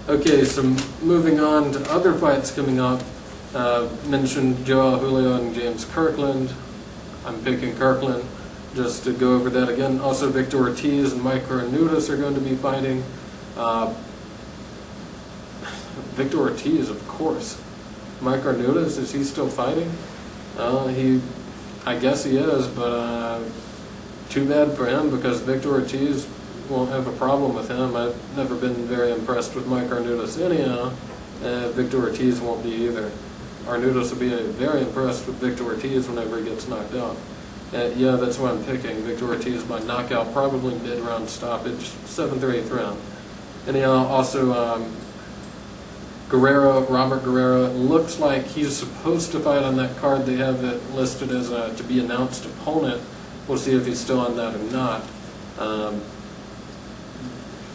Okay, so moving on to other fights coming up. Mentioned Joel Julio and James Kirkland. I'm picking Kirkland just to go over that again. Also, Victor Ortiz and Mike Carnudas are going to be fighting. Victor Ortiz, of course. Mike Carnudas, is he still fighting? I guess he is, but too bad for him because Victor Ortiz won't have a problem with him. I've never been very impressed with Mike Carnudas anyhow. Victor Ortiz won't be either. Carnudas will be very impressed with Victor Ortiz whenever he gets knocked out. Yeah, that's what I'm picking. Victor Ortiz by knockout, probably mid-round stoppage, 7th or 8th round. Anyhow, also Guerrero, Robert Guerrero, it looks like he's supposed to fight on that card. They have it listed as a to be announced opponent. We'll see if he's still on that or not.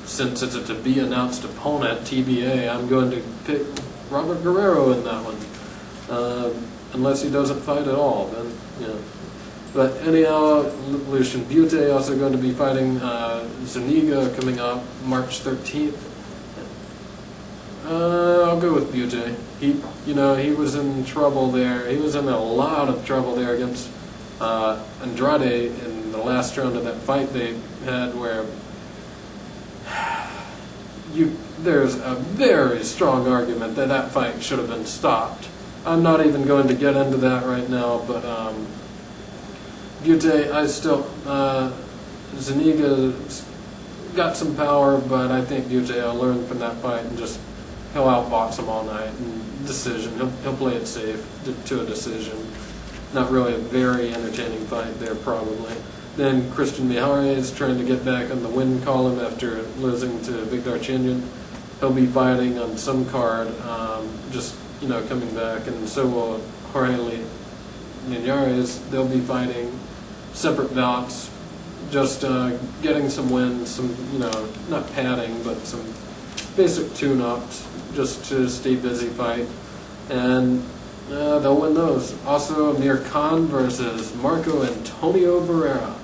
Since it's a to be announced opponent, TBA, I'm going to pick Robert Guerrero in that one. Unless he doesn't fight at all, then, you know. But anyhow, Lucian Bute also going to be fighting Zuniga coming up March 13th. I'll go with Bute. He was in trouble there. He was in a lot of trouble there against Andrade in the last round of that fight they had, where there's a very strong argument that that fight should have been stopped. I'm not even going to get into that right now, but Bute, Zuniga's got some power, but I think Bute will learn from that fight and just he'll outbox him all night and decision. He'll play it safe to a decision. Not really a very entertaining fight there, probably. Then Christian Mijares trying to get back on the win column after losing to Victor Chinyan. He'll be fighting on some card, coming back, and so will Jorge Linares. They'll be fighting separate bouts, just getting some wins, some, not padding, but some basic tune-ups, just to stay busy fight, and they'll win those. Also, Amir Khan versus Marco Antonio Barrera.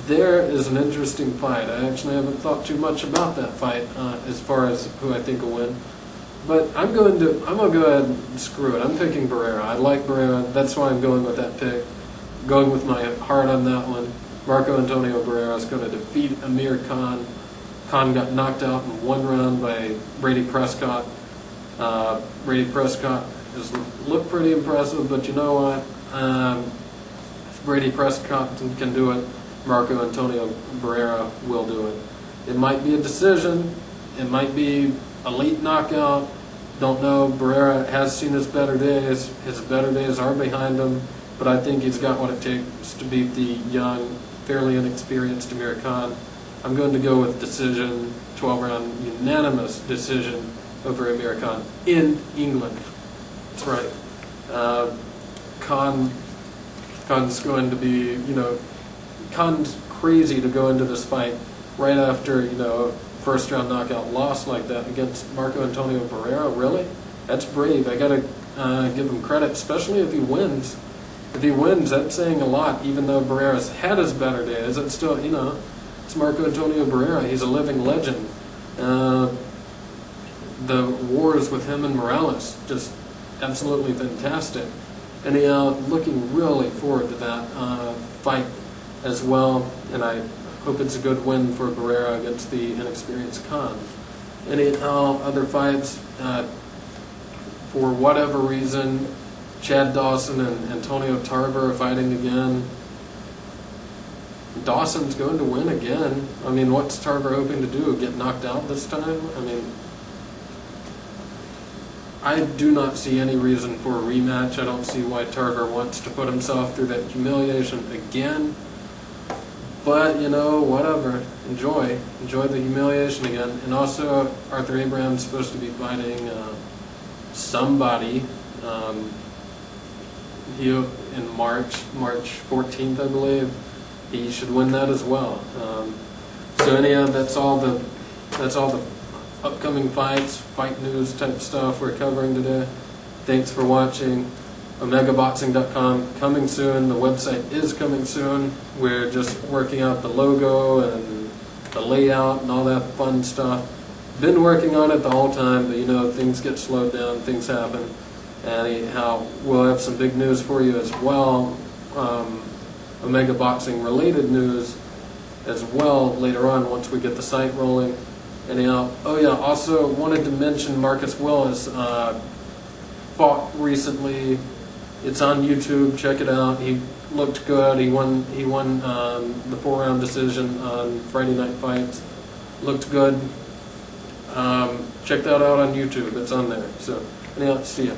There is an interesting fight. I actually haven't thought too much about that fight as far as who I think will win. But I'm going to go ahead and screw it. I'm picking Barrera. I like Barrera. That's why I'm going with that pick. Going with my heart on that one. Marco Antonio Barrera is going to defeat Amir Khan. Khan got knocked out in one round by Brady Prescott. Brady Prescott has looked pretty impressive, but you know what? If Brady Prescott can do it, Marco Antonio Barrera will do it. It might be a decision. It might be a late knockout. Don't know. Barrera has seen his better days. His better days are behind him, but I think he's got what it takes to beat the young, fairly inexperienced Amir Khan. I'm going to go with decision, 12-round unanimous decision over Amir Khan in England. That's right. Khan's going to be, Khan's crazy to go into this fight right after, a first-round knockout loss like that against Marco Antonio Barrera. Really? That's brave. I got to give him credit, especially if he wins. If he wins, that's saying a lot, even though Barrera's had his better days. It's still, it's Marco Antonio Barrera. He's a living legend. The wars with him and Morales, just absolutely fantastic. Anyhow, looking really forward to that fight as well, and I hope it's a good win for Barrera against the inexperienced Khan. Anyhow, other fights, for whatever reason, Chad Dawson and Antonio Tarver are fighting again. Dawson's going to win again. I mean, what's Tarver hoping to do? Get knocked out this time? I mean, I do not see any reason for a rematch. I don't see why Tarver wants to put himself through that humiliation again. But, whatever. Enjoy the humiliation again. And also, Arthur Abraham's supposed to be fighting somebody in March 14th, I believe. He should win that as well. So anyhow, that's all the upcoming fights, fight news type stuff we're covering today. Thanks for watching. OmegaBoxing.com coming soon. The website is coming soon. We're just working out the logo and the layout and all that fun stuff. been working on it the whole time, but you know, things get slowed down, things happen. And anyhow, we'll have some big news for you as well, Omega Boxing related news as well later on once we get the site rolling. Anyhow, oh yeah, also wanted to mention Marcus Willis fought recently. It's on YouTube. Check it out. He looked good. He won the 4-round decision on Friday Night Fights. Looked good. Check that out on YouTube. It's on there. So anyhow, see ya.